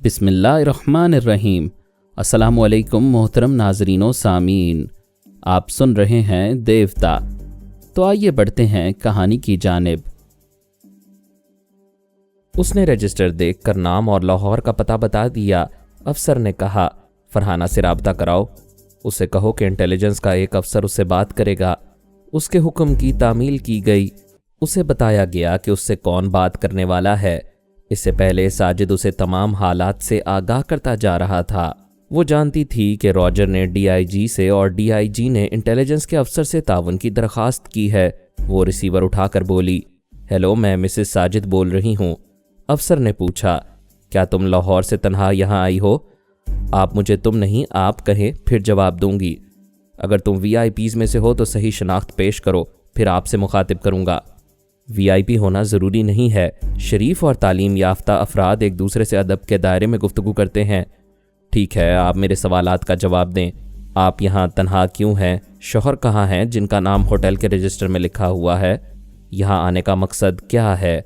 بسم اللہ الرحمن الرحیم۔ السلام علیکم محترم ناظرین و سامعین، آپ سن رہے ہیں دیوتا۔ تو آئیے بڑھتے ہیں کہانی کی جانب۔ اس نے رجسٹر دیکھ کر نام اور لاہور کا پتہ بتا دیا۔ افسر نے کہا، فرحانہ سے رابطہ کراؤ، اسے کہو کہ انٹیلیجنس کا ایک افسر اس سے بات کرے گا۔ اس کے حکم کی تعمیل کی گئی۔ اسے بتایا گیا کہ اس سے کون بات کرنے والا ہے۔ اس سے پہلے ساجد اسے تمام حالات سے آگاہ کرتا جا رہا تھا۔ وہ جانتی تھی کہ راجر نے ڈی آئی جی سے اور ڈی آئی جی نے انٹیلیجنس کے افسر سے تعاون کی درخواست کی ہے۔ وہ ریسیور اٹھا کر بولی، ہیلو، میں مسز ساجد بول رہی ہوں۔ افسر نے پوچھا، کیا تم لاہور سے تنہا یہاں آئی ہو؟ آپ مجھے تم نہیں آپ کہیں پھر جواب دوں گی۔ اگر تم وی آئی پیز میں سے ہو تو صحیح شناخت پیش کرو، پھر آپ سے مخاطب کروں گا۔ وی آئی پی ہونا ضروری نہیں ہے، شریف اور تعلیم یافتہ افراد ایک دوسرے سے ادب کے دائرے میں گفتگو کرتے ہیں۔ ٹھیک ہے، آپ میرے سوالات کا جواب دیں۔ آپ یہاں تنہا کیوں ہیں؟ شوہر کہاں ہیں جن کا نام ہوٹل کے رجسٹر میں لکھا ہوا ہے؟ یہاں آنے کا مقصد کیا ہے؟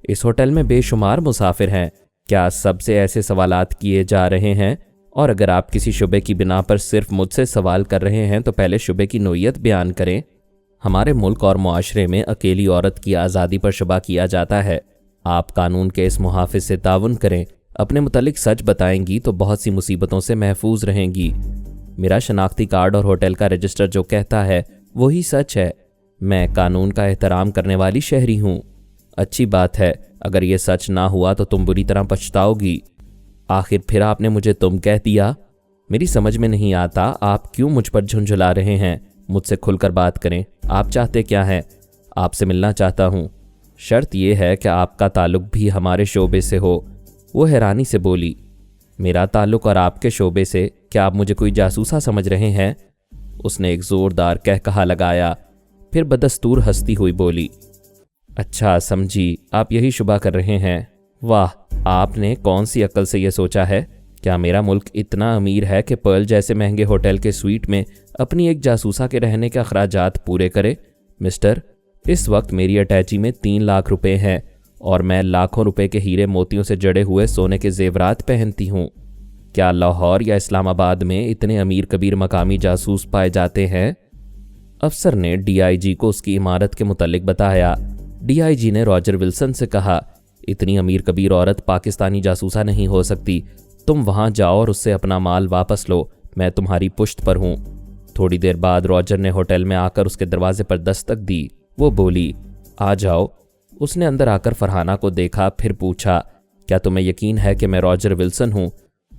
اس ہوٹل میں بے شمار مسافر ہیں، کیا سب سے ایسے سوالات کیے جا رہے ہیں؟ اور اگر آپ کسی شبے کی بنا پر صرف مجھ سے سوال کر رہے ہیں تو پہلے شبے کی نوعیت بیان کریں۔ ہمارے ملک اور معاشرے میں اکیلی عورت کی آزادی پر شبہ کیا جاتا ہے۔ آپ قانون کے اس محافظ سے تعاون کریں، اپنے متعلق سچ بتائیں گی تو بہت سی مصیبتوں سے محفوظ رہیں گی۔ میرا شناختی کارڈ اور ہوٹل کا رجسٹر جو کہتا ہے وہی سچ ہے۔ میں قانون کا احترام کرنے والی شہری ہوں۔ اچھی بات ہے، اگر یہ سچ نہ ہوا تو تم بری طرح پچھتاؤ گی۔ آخر پھر آپ نے مجھے تم کہہ دیا۔ میری سمجھ میں نہیں آتا آپ کیوں مجھ پر جھنجھلا رہے ہیں۔ مجھ سے کھل کر بات کریں، آپ چاہتے کیا ہیں؟ آپ سے ملنا چاہتا ہوں۔ شرط یہ ہے کہ آپ کا تعلق بھی ہمارے شعبے سے ہو۔ وہ حیرانی سے بولی، میرا تعلق اور آپ کے شعبے سے؟ کیا آپ مجھے کوئی جاسوسا سمجھ رہے ہیں؟ اس نے ایک زوردار کہا لگایا، پھر بدستور ہنستی ہوئی بولی، اچھا سمجھی، آپ یہی شبہ کر رہے ہیں۔ واہ، آپ نے کون سی عقل سے یہ سوچا ہے؟ کیا میرا ملک اتنا امیر ہے کہ پرل جیسے مہنگے ہوٹل کے سویٹ میں اپنی ایک جاسوسا کے رہنے کے اخراجات پورے کرے؟ مسٹر، اس وقت میری اٹیچی میں 3 لاکھ روپے ہیں اور میں لاکھوں روپے کے ہیرے موتیوں سے جڑے ہوئے سونے کے زیورات پہنتی ہوں۔ کیا لاہور یا اسلام آباد میں اتنے امیر کبیر مقامی جاسوس پائے جاتے ہیں؟ افسر نے ڈی آئی جی کو اس کی عمارت کے متعلق بتایا۔ ڈی آئی جی نے راجر ولسن سے کہا، اتنی امیر کبیر عورت پاکستانی جاسوسا نہیں ہو سکتی۔ تم وہاں جاؤ اور اس سے اپنا مال واپس لو، میں تمہاری پشت پر ہوں۔ تھوڑی دیر بعد راجر نے ہوٹل میں آ کر اس کے دروازے پر دستک دی۔ وہ بولی، آ جاؤ۔ اس نے اندر آ کر فرحانہ کو دیکھا، پھر پوچھا، کیا تمہیں یقین ہے کہ میں راجر ولسن ہوں؟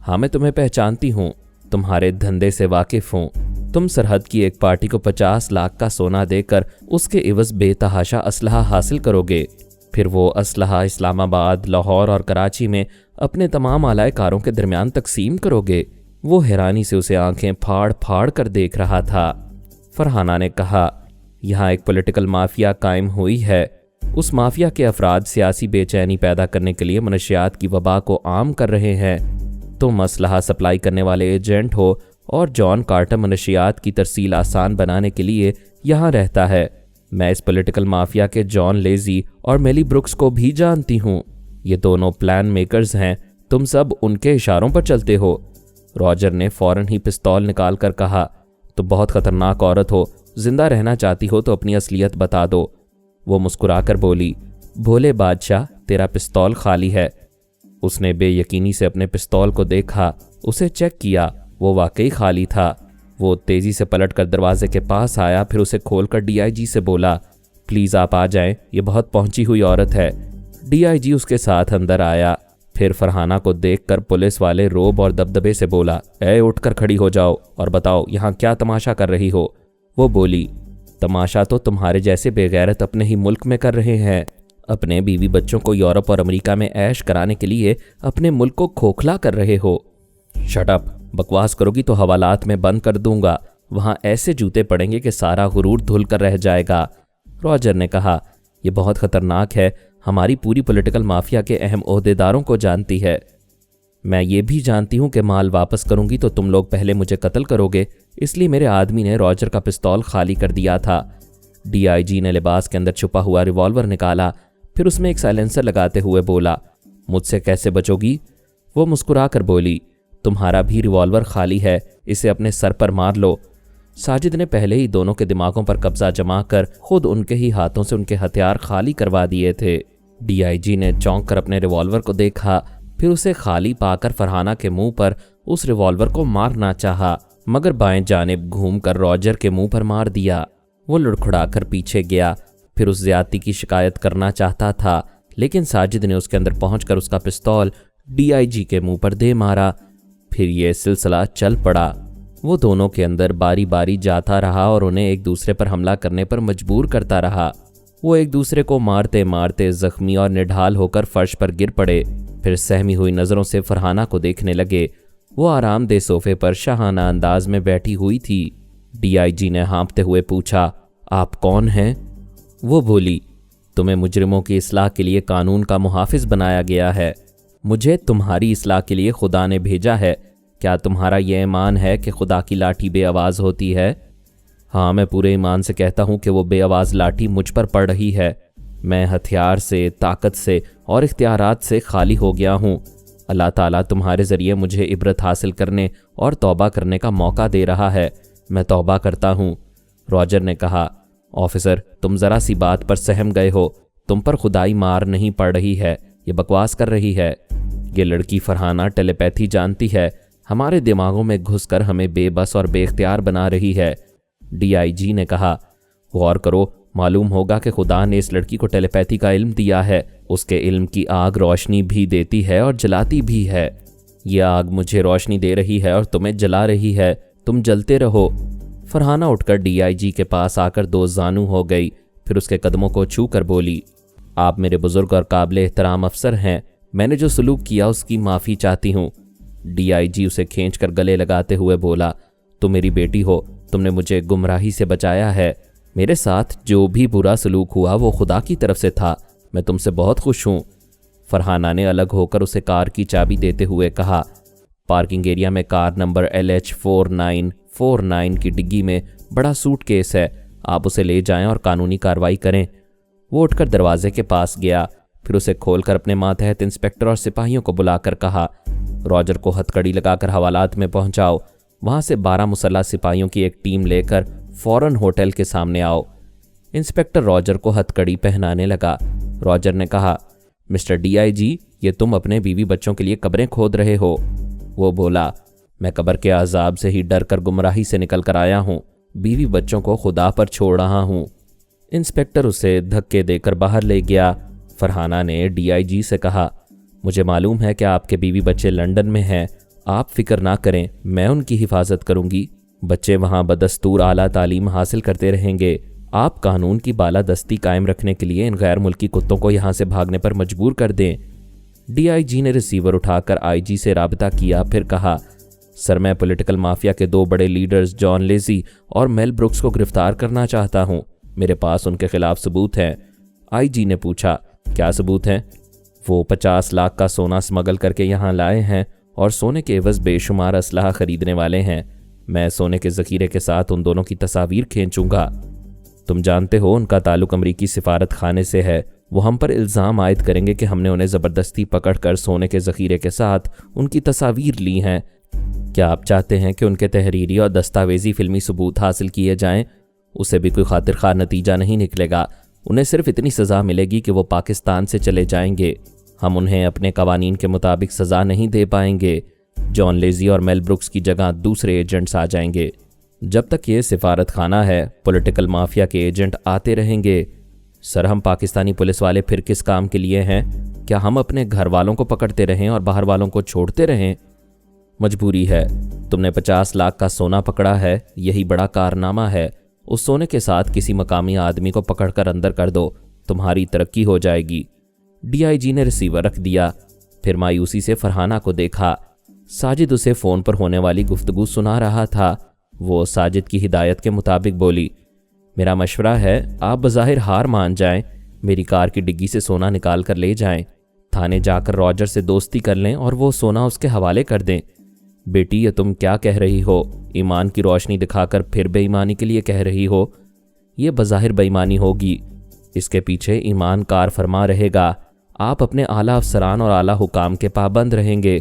ہاں، میں تمہیں پہچانتی ہوں، تمہارے دھندے سے واقف ہوں۔ تم سرحد کی ایک پارٹی کو 50 لاکھ کا سونا دے کر اس کے عوض بے تحاشا اسلحہ حاصل کرو گے، پھر وہ اسلحہ اسلام آباد، لاہور اور کراچی میں اپنے تمام آلائے کاروں کے درمیان تقسیم کرو گے۔ وہ حیرانی سے اسے آنکھیں پھاڑ پھاڑ کر دیکھ رہا تھا۔ فرحانہ نے کہا، یہاں ایک پولیٹیکل مافیا قائم ہوئی ہے۔ اس مافیا کے افراد سیاسی بے چینی پیدا کرنے کے لیے منشیات کی وبا کو عام کر رہے ہیں۔ تم اسلحہ سپلائی کرنے والے ایجنٹ ہو اور جان کارٹر منشیات کی ترسیل آسان بنانے کے لیے یہاں رہتا ہے۔ میں اس پولیٹیکل مافیا کے جان لیزی اور میلی بروکس کو بھی جانتی ہوں۔ یہ دونوں پلان میکرز ہیں، تم سب ان کے اشاروں پر چلتے ہو۔ راجر نے فوراً ہی پستول نکال کر کہا، تو بہت خطرناک عورت ہو، زندہ رہنا چاہتی ہو تو اپنی اصلیت بتا دو۔ وہ مسکرا کر بولی، بھولے بادشاہ، تیرا پستول خالی ہے۔ اس نے بے یقینی سے اپنے پستول کو دیکھا، اسے چیک کیا، وہ واقعی خالی تھا۔ وہ تیزی سے پلٹ کر دروازے کے پاس آیا، پھر اسے کھول کر ڈی آئی جی سے بولا، پلیز آپ آ جائیں، یہ بہت پہنچی ہوئی عورت ہے۔ ڈی آئی جی اس کے ساتھ اندر آیا، پھر فرحانہ کو دیکھ کر پولیس والے روب اور دبدبے سے بولا، اے اٹھ کر کھڑی ہو جاؤ اور بتاؤ یہاں کیا تماشا کر رہی ہو؟ وہ بولی، تماشا تو تمہارے جیسے بے غیرت اپنے ہی ملک میں کر رہے ہیں۔ اپنے بیوی بچوں کو یورپ اور امریکہ میں عیش کرانے کے لیے اپنے ملک کو کھوکھلا کر رہے ہو۔ شٹ اپ، بکواس کرو گی تو حوالات میں بند کر دوں گا، وہاں ایسے جوتے پڑیں گے کہ سارا غرور دھل کر رہ جائے گا۔ راجر نے کہا، یہ بہت خطرناک ہے، ہماری پوری پولیٹیکل مافیا کے اہم عہدیداروں کو جانتی ہے۔ میں یہ بھی جانتی ہوں کہ مال واپس کروں گی تو تم لوگ پہلے مجھے قتل کرو گے، اس لیے میرے آدمی نے راجر کا پستول خالی کر دیا تھا۔ ڈی آئی جی نے لباس کے اندر چھپا ہوا ریوالور نکالا، پھر اس میں ایک سائلنسر لگاتے ہوئے بولا، مجھ سے کیسے بچو گی؟ وہ مسکرا کر بولی، تمہارا بھی ریوالور خالی ہے، اسے اپنے سر پر مار لو۔ ساجد نے پہلے ہی دونوں کے دماغوں پر قبضہ جما کر خود ان کے ہی ہاتھوں سے ان کے ہتھیار خالی کروا دیے تھے۔ ڈی آئی جی نے چونک کر اپنے ریوالور کو دیکھا، پھر اسے خالی پا کر فرحانہ کے منہ پر اس ریوالور کو مارنا چاہا، مگر بائیں جانب گھوم کر راجر کے منہ پر مار دیا۔ وہ لڑکھڑا کر پیچھے گیا، پھر اس زیادتی کی شکایت کرنا چاہتا تھا، لیکن ساجد نے اس کے اندر پہنچ کر اس کا پستول ڈی آئی جی کے منہ پر دے مارا۔ پھر یہ سلسلہ چل پڑا۔ وہ دونوں کے اندر باری باری جاتا رہا اور انہیں ایک دوسرے پر حملہ کرنے پر مجبور کرتا رہا۔ وہ ایک دوسرے کو مارتے مارتے زخمی اور نڈھال ہو کر فرش پر گر پڑے، پھر سہمی ہوئی نظروں سے فرحانہ کو دیکھنے لگے۔ وہ آرام دہ صوفے پر شاہانہ انداز میں بیٹھی ہوئی تھی۔ ڈی آئی جی نے ہانپتے ہوئے پوچھا، آپ کون ہیں؟ وہ بولی، تمہیں مجرموں کی اصلاح کے لیے قانون کا محافظ بنایا گیا ہے، مجھے تمہاری اصلاح کے لیے خدا نے بھیجا ہے۔ کیا تمہارا یہ ایمان ہے کہ خدا کی لاٹھی بے آواز ہوتی ہے؟ ہاں، میں پورے ایمان سے کہتا ہوں کہ وہ بے آواز لاٹھی مجھ پر پڑ رہی ہے۔ میں ہتھیار سے، طاقت سے اور اختیارات سے خالی ہو گیا ہوں۔ اللہ تعالیٰ تمہارے ذریعے مجھے عبرت حاصل کرنے اور توبہ کرنے کا موقع دے رہا ہے۔ میں توبہ کرتا ہوں۔ راجر نے کہا، آفیسر، تم ذرا سی بات پر سہم گئے ہو، تم پر خدائی مار نہیں پڑ رہی ہے، یہ بکواس کر رہی ہے۔ یہ لڑکی فرحانہ ٹیلی پیتھی جانتی ہے، ہمارے دماغوں میں گھس کر ہمیں بے بس اور بے اختیار بنا رہی ہے۔ ڈی آئی جی نے کہا، غور کرو، معلوم ہوگا کہ خدا نے اس لڑکی کو ٹیلی پیتھی کا علم دیا ہے۔ اس کے علم کی آگ روشنی بھی دیتی ہے اور جلاتی بھی ہے۔ یہ آگ مجھے روشنی دے رہی ہے اور تمہیں جلا رہی ہے، تم جلتے رہو۔ فرحانہ اٹھ کر ڈی آئی جی کے پاس آ کر دو زانو ہو گئی، پھر اس کے قدموں کو چھو کر بولی، آپ میرے بزرگ اور قابل احترام افسر ہیں، میں نے جو سلوک کیا اس کی معافی چاہتی ہوں۔ ڈی آئی جی اسے کھینچ کر گلے لگاتے ہوئے بولا، تم میری بیٹی ہو، تم نے مجھے گمراہی سے بچایا ہے۔ میرے ساتھ جو بھی برا سلوک ہوا وہ خدا کی طرف سے تھا، میں تم سے بہت خوش ہوں۔ فرحانہ نے الگ ہو کر اسے کار کی چابی دیتے ہوئے کہا، پارکنگ ایریا میں کار نمبر LH4949 کی ڈگی میں بڑا سوٹ کیس ہے، آپ اسے لے جائیں اور قانونی کارروائی کریں۔ وہ اٹھ کر دروازے کے پاس گیا، پھر اسے کھول کر اپنے ماتحت انسپکٹر اور سپاہیوں کو بلا کر کہا، راجر کو ہتھکڑی لگا کر حوالات میں پہنچاؤ، وہاں سے 12 مسلح سپاہیوں کی ایک ٹیم لے کر فوراً ہوٹل کے سامنے آؤ۔ انسپکٹر راجر کو ہتھکڑی پہنانے لگا۔ راجر نے کہا، مسٹر ڈی آئی جی، یہ تم اپنے بیوی بچوں کے لیے قبریں کھود رہے ہو؟ وہ بولا، میں قبر کے عذاب سے ہی ڈر کر گمراہی سے نکل کر آیا ہوں، بیوی بچوں کو خدا پر چھوڑ رہا ہوں۔ انسپکٹر اسے دھکے دے کر باہر لے گیا۔ فرحانہ نے ڈی آئی جی سے کہا، مجھے معلوم ہے کہ آپ کے بیوی بچے لندن میں ہیں، آپ فکر نہ کریں، میں ان کی حفاظت کروں گی۔ بچے وہاں بدستور اعلیٰ تعلیم حاصل کرتے رہیں گے۔ آپ قانون کی بالادستی قائم رکھنے کے لیے ان غیر ملکی کتوں کو یہاں سے بھاگنے پر مجبور کر دیں۔ ڈی آئی جی نے ریسیور اٹھا کر آئی جی سے رابطہ کیا، پھر کہا، سر میں پولیٹیکل مافیا کے 2 بڑے لیڈرز جان لیزی اور میل بروکس کو گرفتار کرنا چاہتا ہوں، میرے پاس ان کے خلاف ثبوت ہیں۔ آئی جی نے پوچھا، کیا ثبوت ہیں؟ وہ 50 لاکھ کا سونا اسمگل کر کے یہاں لائے ہیں اور سونے کے عوض بے شمار اسلحہ خریدنے والے ہیں۔ میں سونے کے ذخیرے کے ساتھ ان دونوں کی تصاویر کھینچوں گا۔ تم جانتے ہو ان کا تعلق امریکی سفارت خانے سے ہے، وہ ہم پر الزام عائد کریں گے کہ ہم نے انہیں زبردستی پکڑ کر سونے کے ذخیرے کے ساتھ ان کی تصاویر لی ہیں۔ کیا آپ چاہتے ہیں کہ ان کے تحریری اور دستاویزی فلمی ثبوت حاصل کیے جائیں؟ اسے بھی کوئی خاطر خواہ نتیجہ نہیں نکلے گا، انہیں صرف اتنی سزا ملے گی کہ وہ پاکستان سے چلے جائیں گے۔ ہم انہیں اپنے قوانین کے مطابق سزا نہیں دے پائیں گے۔ جان لیزی اور میل بروکس کی جگہ دوسرے ایجنٹس آ جائیں گے۔ جب تک یہ سفارت خانہ ہے، پولیٹیکل مافیا کے ایجنٹ آتے رہیں گے۔ سر، ہم پاکستانی پولیس والے پھر کس کام کے لیے ہیں؟ کیا ہم اپنے گھر والوں کو پکڑتے رہیں اور باہر والوں کو چھوڑتے رہیں؟ مجبوری ہے۔ تم نے 50 لاکھ کا سونا پکڑا ہے، یہی بڑا کارنامہ ہے۔ اس سونے کے ساتھ کسی مقامی آدمی کو پکڑ کر اندر کر دو، تمہاری ترقی ہو جائے گی۔ ڈی آئی جی نے ریسیور رکھ دیا، پھر مایوسی سے فرحانہ کو دیکھا۔ ساجد اسے فون پر ہونے والی گفتگو سنا رہا تھا۔ وہ ساجد کی ہدایت کے مطابق بولی، میرا مشورہ ہے آپ بظاہر ہار مان جائیں، میری کار کی ڈگی سے سونا نکال کر لے جائیں، تھانے جا کر راجر سے دوستی کر لیں اور وہ سونا اس کے حوالے کر دیں۔ بیٹی، یہ تم کیا کہہ رہی ہو؟ ایمان کی روشنی دکھا کر پھر بے ایمانی کے لیے کہہ رہی ہو؟ یہ بظاہر بے ایمانی ہوگی، اس کے پیچھے ایمان کار فرما رہے گا۔ آپ اپنے اعلیٰ افسران اور اعلیٰ حکام کے پابند رہیں گے،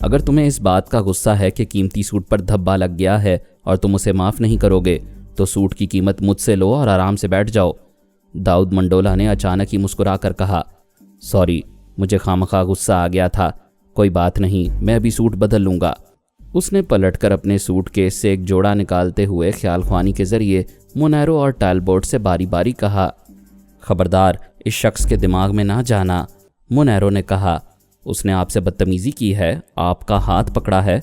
اگر تمہیں اس بات کا غصہ ہے کہ قیمتی سوٹ پر دھبا لگ گیا ہے اور تم اسے معاف نہیں کرو گے تو سوٹ کی قیمت مجھ سے لو اور آرام سے بیٹھ جاؤ۔ داؤد منڈولا نے اچانک ہی مسکرا کر کہا، سوری، مجھے خامخواہ غصہ آ گیا تھا، کوئی بات نہیں، میں ابھی سوٹ بدل لوں گا۔ اس نے پلٹ کر اپنے سوٹ کیس سے ایک جوڑا نکالتے ہوئے خیال خوانی کے ذریعے مونیرو اور ٹالبوٹ سے باری باری کہا، خبردار اس شخص کے دماغ میں نہ جانا۔ مونیرو نے کہا، اس نے آپ سے بدتمیزی کی ہے، آپ کا ہاتھ پکڑا ہے۔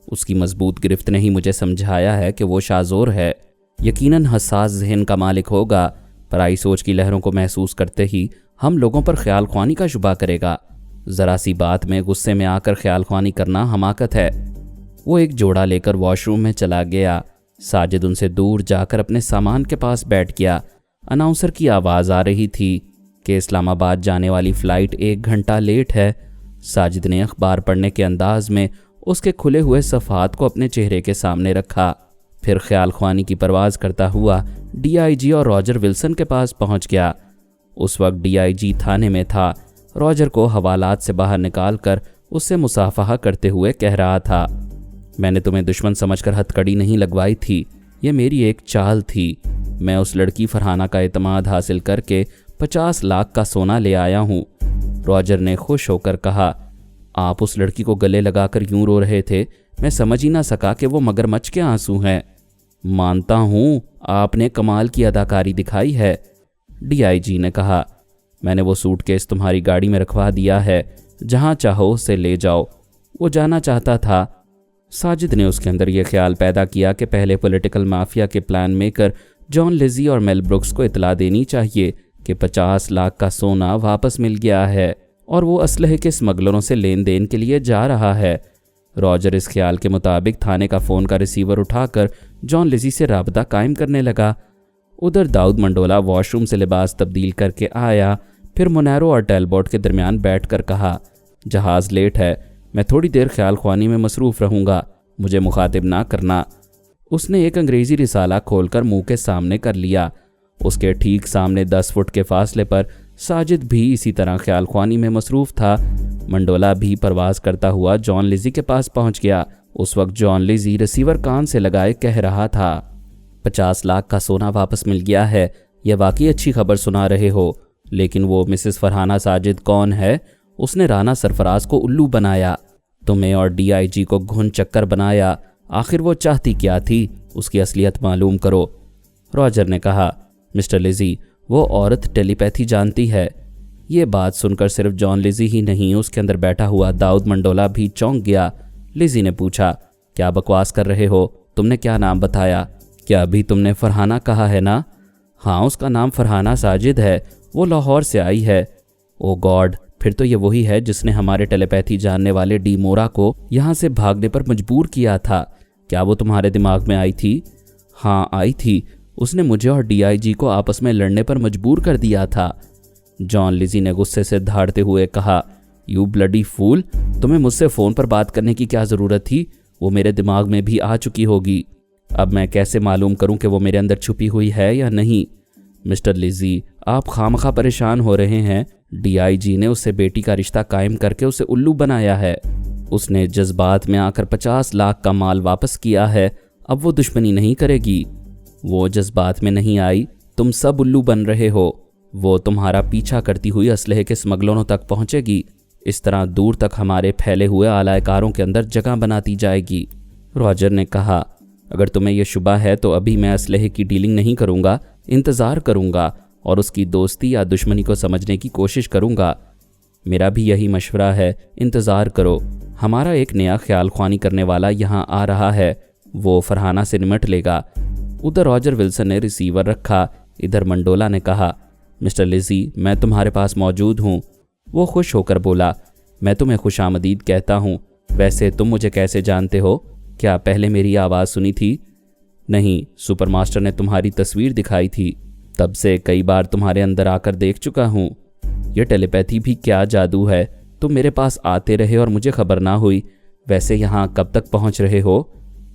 اس کی مضبوط گرفت نے ہی مجھے سمجھایا ہے کہ وہ شازور ہے، یقیناً حساس ذہن کا مالک ہوگا، پرائی سوچ کی لہروں کو محسوس کرتے ہی ہم لوگوں پر خیال خوانی کا شبہ کرے گا۔ ذرا سی بات میں غصے میں آ کر خیال خوانی کرنا حماقت ہے۔ وہ ایک جوڑا لے کر واش روم میں چلا گیا۔ ساجد ان سے دور جا کر اپنے سامان کے پاس بیٹھ گیا۔ اناؤنسر کی آواز آ رہی تھی کہ اسلام آباد جانے والی فلائٹ 1 گھنٹہ لیٹ ہے۔ ساجد نے اخبار پڑھنے کے انداز میں اس کے کھلے ہوئے صفحات کو اپنے چہرے کے سامنے رکھا، پھر خیال خوانی کی پرواز کرتا ہوا ڈی آئی جی اور راجر ولسن کے پاس پہنچ گیا۔ اس وقت ڈی آئی جی تھانے میں تھا۔ راجر کو حوالات سے باہر نکال کر اس سے مصافحہ کرتے ہوئے کہہ رہا تھا، میں نے تمہیں دشمن سمجھ کر ہتھ کڑی نہیں لگوائی تھی، یہ میری ایک چال تھی۔ میں اس لڑکی فرحانہ کا اعتماد حاصل کر کے 50 لاکھ کا سونا لے آیا ہوں۔ راجر نے خوش ہو کر کہا، آپ اس لڑکی کو گلے لگا کر یوں رو رہے تھے، میں سمجھ ہی نہ سکا کہ وہ مگرمچھ کے آنسو ہیں۔ مانتا ہوں آپ نے کمال کی اداکاری دکھائی ہے۔ ڈی آئی جی نے کہا، میں نے وہ سوٹ کیس تمہاری گاڑی میں رکھوا دیا ہے، جہاں چاہو اسے لے جاؤ۔ وہ جانا چاہتا تھا۔ ساجد نے اس کے اندر یہ خیال پیدا کیا کہ پہلے پولیٹیکل مافیا کے پلان میکر جان لیزی اور میل بروکس کو اطلاع دینی چاہیے کہ 50 لاکھ کا سونا واپس مل گیا ہے اور وہ اسلحے کے اسمگلروں سے لین دین کے لیے جا رہا ہے۔ راجر اس خیال کے مطابق تھانے کا فون کا ریسیور اٹھا کر جان لیزی سے رابطہ قائم کرنے لگا۔ ادھر داؤد منڈولا واش روم سے لباس تبدیل کر کے آیا، پھر مونیرو اور ٹیلبوٹ کے درمیان بیٹھ کر کہا، جہاز لیٹ ہے، میں تھوڑی دیر خیال خوانی میں مصروف رہوں گا، مجھے مخاطب نہ کرنا۔ اس نے ایک انگریزی رسالہ کھول کر منہ کے سامنے کر لیا۔ اس کے ٹھیک سامنے 10 فٹ کے فاصلے پر ساجد بھی اسی طرح خیال خوانی میں مصروف تھا۔ منڈولا بھی پرواز کرتا ہوا جان لیزی کے پاس پہنچ گیا۔ اس وقت جان لیزی ریسیور کان سے لگائے کہہ رہا تھا، 50 لاکھ کا سونا واپس مل گیا ہے، یہ واقعی اچھی خبر سنا رہے ہو، لیکن وہ مسز فرحانہ ساجد کون ہے؟ اس نے رانا سرفراز کو الو بنایا، تمہیں اور ڈی آئی جی کو گھن چکر بنایا، آخر وہ چاہتی کیا تھی؟ اس کی اصلیت معلوم کرو۔ راجر نے کہا، مسٹر لیزی، وہ عورت ٹیلی پیتھی جانتی ہے۔ یہ بات سن کر صرف جان لیزی ہی نہیں، اس کے اندر بیٹھا ہوا داؤد منڈولا بھی چونک گیا۔ لیزی نے پوچھا، کیا بکواس کر رہے ہو؟ تم نے کیا نام بتایا؟ کیا ابھی تم نے فرحانہ کہا ہے نا؟ ہاں، اس کا نام فرحانہ ساجد ہے، وہ لاہور سے آئی ہے۔ او گاڈ، پھر تو یہ وہی ہے جس نے ہمارے ٹیلی پیتھی جاننے والے ڈی مورا کو یہاں سے بھاگنے پر مجبور کیا تھا۔ کیا وہ تمہارے دماغ میں آئی تھی؟ ہاں آئی تھی، اس نے مجھے اور ڈی آئی جی کو آپس میں لڑنے پر مجبور کر دیا تھا۔ جان لیزی نے غصے سے دھاڑتے ہوئے کہا، یو بلڈی فول، تمہیں مجھ سے فون پر بات کرنے کی کیا ضرورت تھی؟ وہ میرے دماغ میں بھی آ چکی ہوگی۔ اب میں کیسے معلوم کروں کہ وہ میرے اندر چھپی ہوئی ہے یا نہیں؟ مسٹر لیزی، آپ خامخواہ پریشان ہو رہے ہیں۔ ڈی آئی جی نے اس سے بیٹی کا رشتہ قائم کر کے اسے الو بنایا ہے۔ اس نے جذبات میں آ کر 50 لاکھ کا مال واپس کیا ہے، اب وہ دشمنی نہیں کرے گی۔ وہ جذبات میں نہیں آئی، تم سب الو بن رہے ہو۔ وہ تمہارا پیچھا کرتی ہوئی اسلحے کے اسمگلروں تک پہنچے گی، اس طرح دور تک ہمارے پھیلے ہوئے اعلی کاروں کے اندر جگہ بناتی جائے گی۔ راجر نے کہا، اگر تمہیں یہ شبہ ہے تو ابھی میں اسلحے کی ڈیلنگ نہیں کروں گا، انتظار کروں گا اور اس کی دوستی یا دشمنی کو سمجھنے کی کوشش کروں گا۔ میرا بھی یہی مشورہ ہے، انتظار کرو۔ ہمارا ایک نیا خیال خوانی کرنے والا یہاں آ رہا ہے، وہ فرحانہ سے نمٹ لے گا۔ ادھر راجر ولسن نے ریسیور رکھا، ادھر منڈولا نے کہا، مسٹر لیزی، میں تمہارے پاس موجود ہوں۔ وہ خوش ہو کر بولا، میں تمہیں خوش آمدید کہتا ہوں۔ ویسے تم مجھے کیسے جانتے ہو؟ کیا پہلے میری آواز سنی تھی؟ نہیں، سپر ماسٹر نے تمہاری تصویر دکھائی تھی، تب سے کئی بار تمہارے اندر آ کر دیکھ چکا ہوں۔ یہ ٹیلی پیتھی بھی کیا جادو ہے؟ تم میرے پاس آتے رہے اور مجھے خبر نہ ہوئی۔ ویسے یہاں کب تک پہنچ رہے ہو؟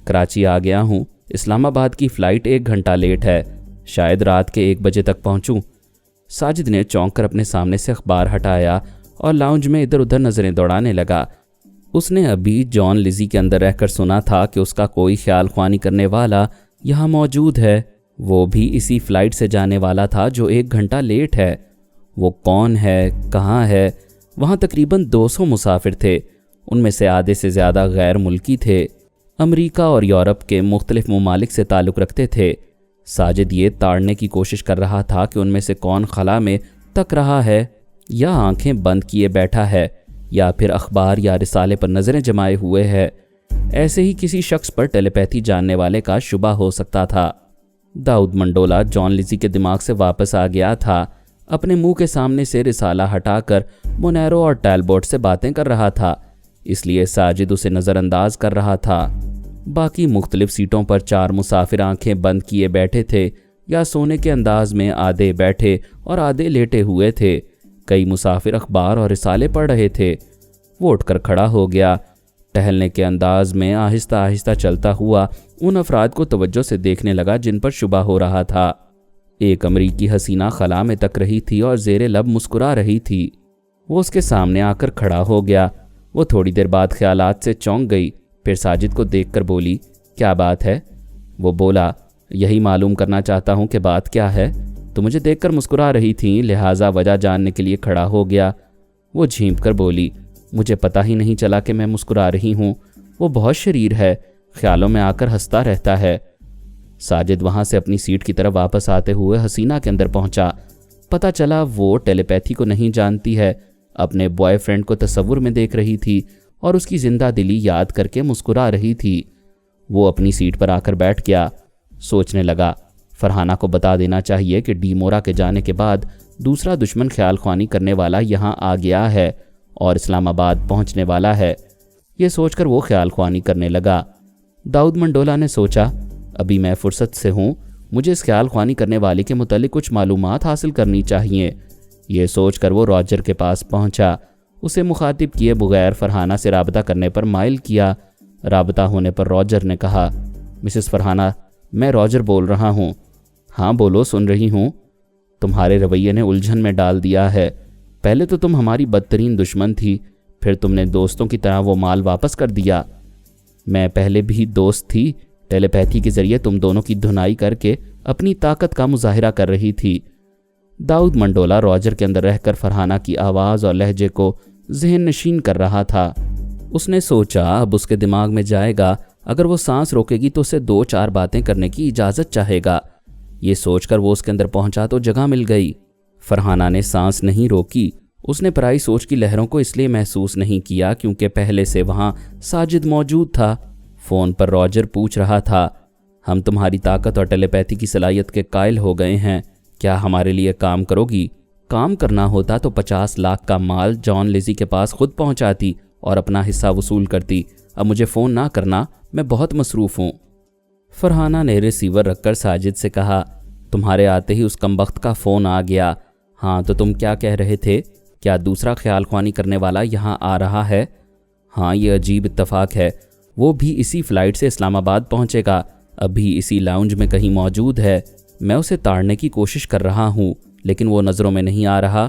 کراچی آ گیا ہوں، اسلام آباد کی فلائٹ 1 گھنٹہ لیٹ ہے، شاید رات کے 1 بجے تک پہنچوں۔ ساجد نے چونک کر اپنے سامنے سے اخبار ہٹایا اور لاؤنج میں ادھر ادھر نظریں دوڑانے لگا۔ اس نے ابھی جان لیزی کے اندر رہ کر سنا تھا کہ اس کا کوئی خیال خوانی کرنے والا یہاں موجود ہے، وہ بھی اسی فلائٹ سے جانے والا تھا جو 1 گھنٹہ لیٹ ہے۔ وہ کون ہے، کہاں ہے؟ وہاں تقریباً 200 مسافر تھے، ان میں سے آدھے سے زیادہ غیر ملکی تھے، امریکہ اور یورپ کے مختلف ممالک سے تعلق رکھتے تھے۔ ساجد یہ تاڑنے کی کوشش کر رہا تھا کہ ان میں سے کون خلا میں تک رہا ہے، یا آنکھیں بند کیے بیٹھا ہے، یا پھر اخبار یا رسالے پر نظریں جمائے ہوئے ہے۔ ایسے ہی کسی شخص پر ٹیلیپیتھی جاننے والے کا شبہ ہو سکتا تھا۔ داؤد منڈولا جان لیزی کے دماغ سے واپس آ گیا تھا، اپنے منہ کے سامنے سے رسالہ ہٹا کر مونیرو اور ٹیلبوٹ سے باتیں کر رہا تھا، اس لیے ساجد اسے نظر انداز کر رہا تھا۔ باقی مختلف سیٹوں پر 4 مسافر آنکھیں بند کیے بیٹھے تھے، یا سونے کے انداز میں آدھے بیٹھے اور آدھے لیٹے ہوئے تھے۔ کئی مسافر اخبار اور رسالے پڑھ رہے تھے۔ وہ اٹھ کر کھڑا ہو گیا، ٹہلنے کے انداز میں آہستہ آہستہ چلتا ہوا ان افراد کو توجہ سے دیکھنے لگا جن پر شبہ ہو رہا تھا۔ ایک امریکی حسینہ خلا میں تک رہی تھی اور زیر لب مسکرا رہی تھی۔ وہ اس کے سامنے آ کر کھڑا ہو گیا۔ وہ تھوڑی دیر بعد خیالات سے چونک گئی، پھر ساجد کو دیکھ کر بولی، کیا بات ہے؟ وہ بولا، یہی معلوم کرنا چاہتا ہوں کہ بات کیا ہے۔ تو مجھے دیکھ کر مسکرا رہی تھیں، لہٰذا وجہ جاننے کے لیے کھڑا ہو گیا۔ وہ جھینپ کر بولی، مجھے پتہ ہی نہیں چلا کہ میں مسکرا رہی ہوں۔ وہ بہت شریر ہے، خیالوں میں آ کر ہنستا رہتا ہے۔ ساجد وہاں سے اپنی سیٹ کی طرف واپس آتے ہوئے حسینہ کے اندر پہنچا۔ پتہ چلا وہ ٹیلیپیتھی کو نہیں جانتی ہے، اپنے بوائے فرینڈ کو تصور میں دیکھ رہی تھی اور اس کی زندہ دلی یاد کر کے مسکرا رہی تھی۔ وہ اپنی سیٹ پر آ کر بیٹھ گیا، سوچنے لگا، فرحانہ کو بتا دینا چاہیے کہ ڈی مورا کے جانے کے بعد دوسرا دشمن خیال خوانی کرنے والا یہاں آ گیا ہے اور اسلام آباد پہنچنے والا ہے۔ یہ سوچ کر وہ خیال خوانی کرنے لگا۔ داؤد منڈولا نے سوچا، ابھی میں فرصت سے ہوں، مجھے اس خیال خوانی کرنے والے کے متعلق کچھ معلومات حاصل کرنی چاہیے۔ یہ سوچ کر وہ راجر کے پاس پہنچا، اسے مخاطب کیے بغیر فرحانہ سے رابطہ کرنے پر مائل کیا۔ رابطہ ہونے پر راجر نے کہا، مسز فرحانہ، میں راجر بول رہا ہوں۔ ہاں بولو، سن رہی ہوں۔ تمہارے رویے نے الجھن میں ڈال دیا ہے۔ پہلے تو تم ہماری بدترین دشمن تھی، پھر تم نے دوستوں کی طرح وہ مال واپس کر دیا۔ میں پہلے بھی دوست تھی، ٹیلیپیتھی کے ذریعے تم دونوں کی دھنائی کر کے اپنی طاقت کا مظاہرہ کر رہی تھی۔ داؤد منڈولا راجر کے اندر رہ کر فرحانہ کی آواز اور لہجے کو ذہن نشین کر رہا تھا۔ اس نے سوچا اب اس کے دماغ میں جائے گا، اگر وہ سانس روکے گی تو اسے 2-4 باتیں کرنے کی اجازت چاہے گا۔ یہ سوچ کر وہ اس کے اندر پہنچا تو جگہ مل گئی۔ فرحانہ نے سانس نہیں روکی۔ اس نے پرائی سوچ کی لہروں کو اس لیے محسوس نہیں کیا کیونکہ پہلے سے وہاں ساجد موجود تھا۔ فون پر راجر پوچھ رہا تھا، ہم تمہاری طاقت اور ٹیلیپیتھی کی صلاحیت کے قائل ہو گئے ہیں، کیا ہمارے لیے کام کرو گی؟ کام کرنا ہوتا تو 50 لاکھ کا مال جان لیزی کے پاس خود پہنچاتی اور اپنا حصہ وصول کرتی۔ اب مجھے فون نہ کرنا، میں بہت مصروف ہوں۔ فرحانہ نے ریسیور رکھ کر ساجد سے کہا، تمہارے آتے ہی اس کمبخت کا فون آ گیا۔ ہاں تو تم کیا کہہ رہے تھے؟ کیا دوسرا خیال خوانی کرنے والا یہاں آ رہا ہے؟ ہاں، یہ عجیب اتفاق ہے، وہ بھی اسی فلائٹ سے اسلام آباد پہنچے گا، ابھی اسی لاؤنج میں کہیں موجود ہے۔ میں اسے تاڑنے کی کوشش کر رہا ہوں لیکن وہ نظروں میں نہیں آ رہا۔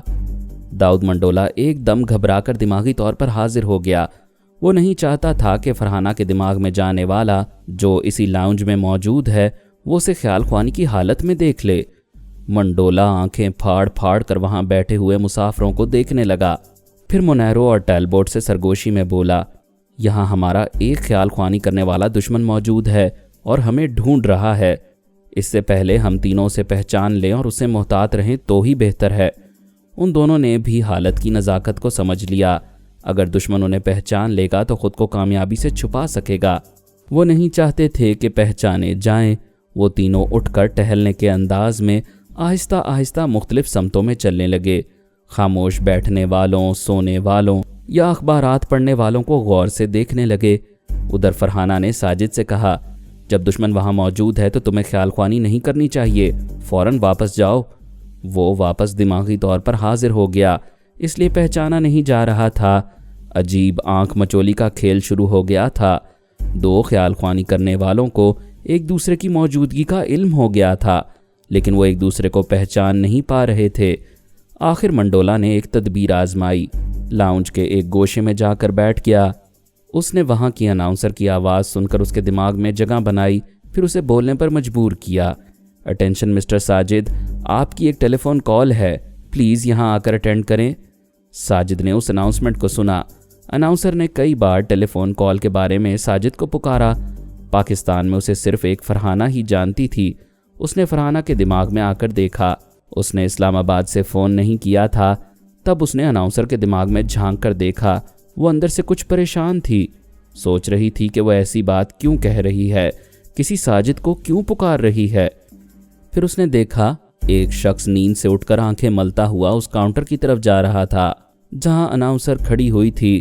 داؤد منڈولا ایک دم گھبرا کر دماغی طور پر حاضر ہو گیا۔ وہ نہیں چاہتا تھا کہ فرحانہ کے دماغ میں جانے والا جو اسی لاؤنج میں موجود ہے وہ اسے خیال خوانی کی حالت میں دیکھ لے۔ منڈولا آنکھیں پھاڑ پھاڑ کر وہاں بیٹھے ہوئے مسافروں کو دیکھنے لگا، پھر مونیرو اور ٹیلبوٹ سے سرگوشی میں بولا، یہاں ہمارا ایک خیال خوانی کرنے والا دشمن موجود ہے اور ہمیں ڈھونڈ رہا ہے۔ اس سے پہلے ہم تینوں اسے پہچان لیں اور اسے محتاط رہیں تو ہی بہتر ہے۔ ان دونوں نے بھی حالت کی نزاکت کو سمجھ لیا، اگر دشمن انہیں پہچان لے گا تو خود کو کامیابی سے چھپا سکے گا۔ وہ نہیں چاہتے تھے کہ پہچانے جائیں۔ وہ تینوں اٹھ کر ٹہلنے کے انداز میں آہستہ آہستہ مختلف سمتوں میں چلنے لگے۔ خاموش بیٹھنے والوں، سونے والوں یا اخبارات پڑھنے والوں کو غور سے دیکھنے لگے۔ ادھر فرحانہ نے ساجد سے کہا، جب دشمن وہاں موجود ہے تو تمہیں خیال خوانی نہیں کرنی چاہیے، فوراً واپس جاؤ۔ وہ واپس دماغی طور پر حاضر ہو گیا، اس لیے پہچانا نہیں جا رہا تھا۔ عجیب آنکھ مچولی کا کھیل شروع ہو گیا تھا۔ 2 خیال خوانی کرنے والوں کو ایک دوسرے کی موجودگی کا علم ہو گیا تھا لیکن وہ ایک دوسرے کو پہچان نہیں پا رہے تھے۔ آخر منڈولا نے ایک تدبیر آزمائی، لاؤنج کے ایک گوشے میں جا کر بیٹھ گیا۔ اس نے وہاں کی اناؤنسر کی آواز سن کر اس کے دماغ میں جگہ بنائی، پھر اسے بولنے پر مجبور کیا۔ اٹینشن مسٹر ساجد، آپ کی ایک ٹیلی فون کال ہے، پلیز یہاں آ کر اٹینڈ کریں۔ ساجد نے اس اناؤنسمنٹ کو سنا۔ اناؤنسر نے کئی بار ٹیلی فون کال کے بارے میں ساجد کو پکارا۔ پاکستان میں اسے صرف ایک فرحانہ ہی جانتی تھی۔ اس نے فرحانہ کے دماغ میں آ کر دیکھا۔ اس نے اسلام آباد سے فون نہیں کیا تھا۔ تب اس نے اناؤنسر کے دماغ میں جھانک کر دیکھا۔ وہ اندر سے کچھ پریشان تھی، سوچ رہی تھی کہ وہ ایسی بات کیوں کہہ رہی ہے، کسی ساجد کو کیوں پکار رہی ہے۔ پھر اس نے دیکھا ایک شخص نیند سے اٹھ کر آنکھیں ملتا ہوا اس کاؤنٹر کی طرف جا رہا تھا جہاں اناؤنسر کھڑی ہوئی تھی۔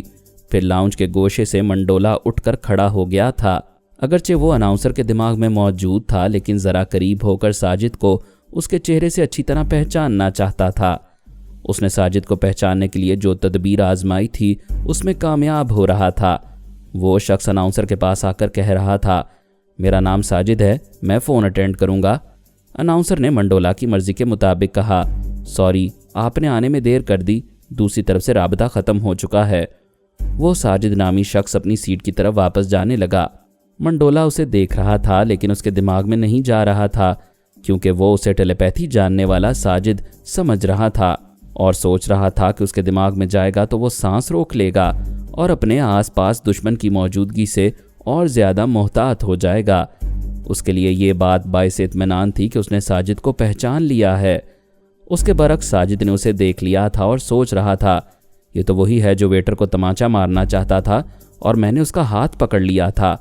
پھر لاؤنج کے گوشے سے منڈولا اٹھ کر کھڑا ہو گیا تھا۔ اگرچہ وہ اناؤنسر کے دماغ میں موجود تھا، لیکن ذرا قریب ہو کر ساجد کو اس کے چہرے سے اچھی طرح پہچاننا چاہتا تھا۔ اس نے ساجد کو پہچاننے کے لیے جو تدبیر آزمائی تھی اس میں کامیاب ہو رہا تھا۔ وہ شخص اناؤنسر کے پاس آ کر کہہ رہا تھا، میرا نام ساجد ہے، میں فون اٹینڈ کروں گا۔ اناؤنسر نے منڈولا کی مرضی کے مطابق کہا، سوری، آپ نے آنے میں دیر کر دی، دوسری طرف سے رابطہ ختم ہو چکا ہے۔ وہ ساجد نامی شخص اپنی سیٹ کی طرف واپس جانے لگا۔ منڈولا اسے دیکھ رہا تھا، لیکن اس کے دماغ میں نہیں جا رہا تھا، کیونکہ وہ اسے ٹیلی پیتھی جاننے والا ساجد سمجھ رہا تھا اور سوچ رہا تھا کہ اس کے دماغ میں جائے گا تو وہ سانس روک لے گا اور اپنے آس پاس دشمن کی موجودگی سے اور زیادہ محتاط ہو جائے گا۔ اس کے لیے یہ بات باعث اطمینان تھی کہ اس نے ساجد کو پہچان لیا ہے۔ اس کے برعکس ساجد نے اسے دیکھ لیا تھا اور سوچ رہا تھا، یہ تو وہی ہے جو ویٹر کو تمانچہ مارنا چاہتا تھا اور میں نے اس کا ہاتھ پکڑ لیا تھا۔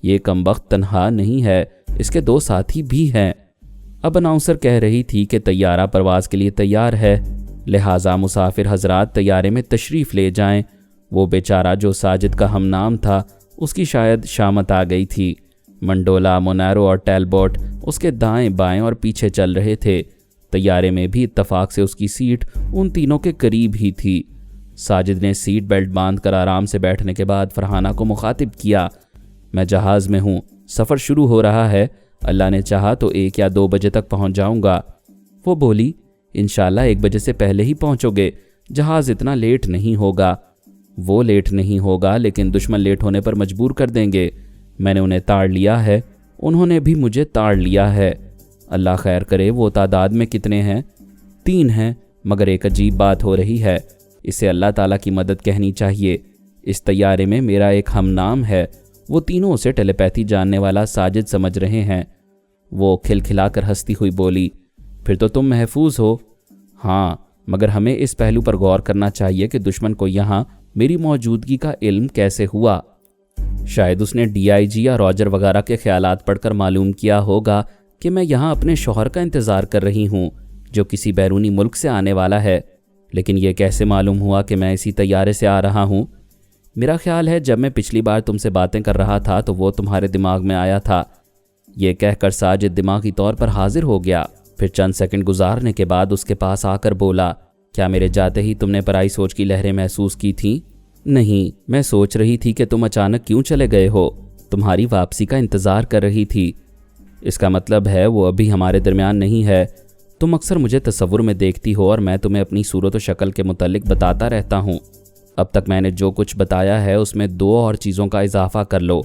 یہ کمبخت تنہا نہیں ہے، اس کے دو ساتھی بھی ہیں۔ اب اناؤنسر کہہ رہی تھی کہ طیارہ پرواز کے لیے تیار ہے، لہٰذا مسافر حضرات طیارے میں تشریف لے جائیں۔ وہ بیچارہ جو ساجد کا ہم نام تھا، اس کی شاید شامت آ گئی تھی۔ منڈولا، مونیرو اور ٹیلبوٹ اس کے دائیں بائیں اور پیچھے چل رہے تھے۔ طیارے میں بھی اتفاق سے اس کی سیٹ ان تینوں کے قریب ہی تھی۔ ساجد نے سیٹ بیلٹ باندھ کر آرام سے بیٹھنے کے بعد فرحانہ کو مخاطب کیا، میں جہاز میں ہوں، سفر شروع ہو رہا ہے، اللہ نے چاہا تو 1 یا 2 بجے تک پہنچ جاؤں گا۔ وہ بولی، انشاءاللہ 1 بجے سے پہلے ہی پہنچو گے، جہاز اتنا لیٹ نہیں ہوگا۔ وہ لیٹ نہیں ہوگا، لیکن دشمن لیٹ ہونے پر مجبور کر دیں گے۔ میں نے انہیں تاڑ لیا ہے، انہوں نے بھی مجھے تاڑ لیا ہے۔ اللہ خیر کرے، وہ تعداد میں کتنے ہیں؟ 3 ہیں، مگر ایک عجیب بات ہو رہی ہے، اسے اللہ تعالیٰ کی مدد کہنی چاہیے۔ اس طیارے میں میرا ایک ہم نام ہے، وہ تینوں اسے ٹیلی پیتھی جاننے والا ساجد سمجھ رہے ہیں۔ وہ کھلکھلا کر ہنستی ہوئی بولی، پھر تو تم محفوظ ہو۔ ہاں، مگر ہمیں اس پہلو پر غور کرنا چاہیے کہ دشمن کو یہاں میری موجودگی کا علم کیسے ہوا۔ شاید اس نے DIG یا راجر وغیرہ کے خیالات پڑھ کر معلوم کیا ہوگا کہ میں یہاں اپنے شوہر کا انتظار کر رہی ہوں جو کسی بیرونی ملک سے آنے والا ہے، لیکن یہ کیسے معلوم ہوا کہ میں اسی طیارے سے آ رہا ہوں؟ میرا خیال ہے جب میں پچھلی بار تم سے باتیں کر رہا تھا تو وہ تمہارے دماغ میں آیا تھا۔ یہ کہہ کر ساجد دماغی طور پر حاضر ہو گیا، پھر چند سیکنڈ گزارنے کے بعد اس کے پاس آ کر بولا، کیا میرے جاتے ہی تم نے پرائی سوچ کی لہریں محسوس کی تھیں؟ نہیں، میں سوچ رہی تھی کہ تم اچانک کیوں چلے گئے ہو، تمہاری واپسی کا انتظار کر رہی تھی۔ اس کا مطلب ہے وہ ابھی ہمارے درمیان نہیں ہے۔ تم اکثر مجھے تصور میں دیکھتی ہو اور میں تمہیں اپنی صورت و شکل کے متعلق بتاتا رہتا ہوں۔ اب تک میں نے جو کچھ بتایا ہے اس میں 2 اور چیزوں کا اضافہ کر لو۔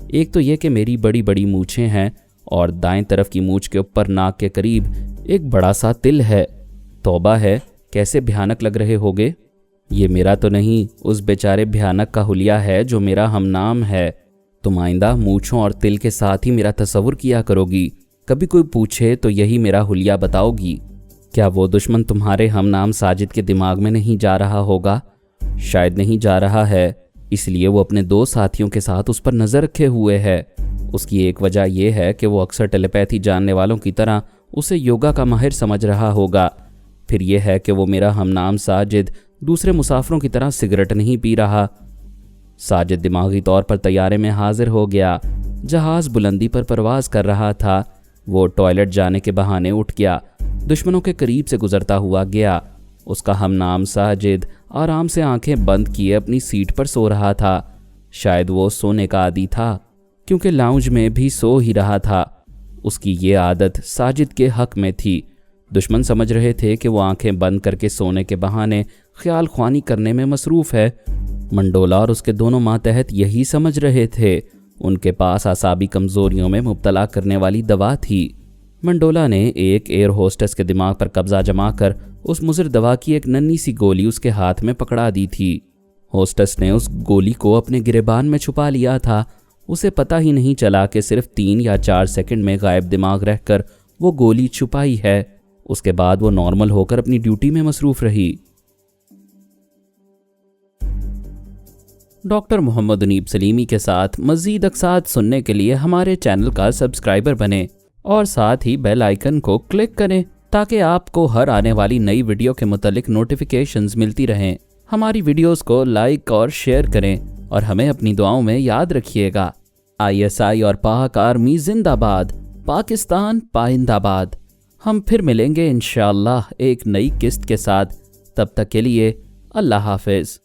ایک تو یہ کہ میری بڑی بڑی مونچھیں ہیں اور دائیں طرف کی مونچھ کے اوپر ناک کے قریب ایک بڑا سا تل ہے۔ توبہ ہے، کیسے بھیانک لگ رہے ہوگے۔ یہ میرا تو نہیں، اس بیچارے بھیانک کا حلیہ ہے جو میرا ہم نام ہے۔ تم آئندہ مونچھوں اور تل کے ساتھ ہی میرا تصور کیا کرو گی، کبھی کوئی پوچھے تو یہی میرا حلیہ بتاؤ گی۔ کیا وہ دشمن تمہارے ہم نام ساجد کے دماغ میں نہیں جا رہا ہوگا؟ شاید نہیں جا رہا ہے، اس لیے وہ اپنے 2 ساتھیوں کے ساتھ اس پر نظر رکھے ہوئے ہے۔ اس کی ایک وجہ یہ ہے کہ وہ اکثر ٹیلی پیتھی جاننے والوں کی طرح اسے یوگا کا ماہر سمجھ رہا ہوگا۔ پھر یہ ہے کہ وہ میرا ہم نام ساجد دوسرے مسافروں کی طرح سگریٹ نہیں پی رہا۔ ساجد دماغی طور پر طیارے میں حاضر ہو گیا۔ جہاز بلندی پر پرواز کر رہا تھا۔ وہ ٹوائلٹ جانے کے بہانے اٹھ گیا، دشمنوں کے قریب سے گزرتا ہوا گیا۔ اس کا ہم نام ساجد آرام سے آنکھیں بند کیے اپنی سیٹ پر سو رہا تھا۔ شاید وہ سونے کا عادی تھا، کیونکہ لاؤنج میں بھی سو ہی رہا تھا۔ اس کی یہ عادت ساجد کے حق میں تھی۔ دشمن سمجھ رہے تھے کہ وہ آنکھیں بند کر کے سونے کے بہانے خیال خوانی کرنے میں مصروف ہے۔ منڈولا اور اس کے دونوں ماتحت یہی سمجھ رہے تھے۔ ان کے پاس اعصابی کمزوریوں میں مبتلا کرنے والی دوا تھی۔ منڈولا نے ایک ایئر ہوسٹس کے دماغ پر قبضہ جما کر اس مضر دوا کی ایک ننھی سی گولی اس کے ہاتھ میں پکڑا دی تھی۔ ہوسٹس نے اس گولی کو اپنے گریبان میں چھپا لیا تھا۔ اسے پتہ ہی نہیں چلا کہ صرف 3 یا 4 سیکنڈ میں غائب دماغ رہ کر وہ گولی چھپائی ہے۔ اس کے بعد وہ نارمل ہو کر اپنی ڈیوٹی میں مصروف رہی۔ ڈاکٹر محمد انیب سلیمی کے ساتھ مزید اقساط سننے کے لیے ہمارے چینل کا سبسکرائبر بنیں اور ساتھ ہی بیل آئیکن کو کلک کریں تاکہ آپ کو ہر آنے والی نئی ویڈیو کے متعلق نوٹیفیکیشنز ملتی رہیں۔ ہماری ویڈیوز کو لائک اور شیئر کریں اور ہمیں اپنی دعاؤں میں یاد رکھیے گا۔ ISI اور پاک آرمی زندہ باد، پاکستان پائندہ آباد۔ ہم پھر ملیں گے انشاءاللہ ایک نئی قسط کے ساتھ۔ تب تک کے لیے اللہ حافظ۔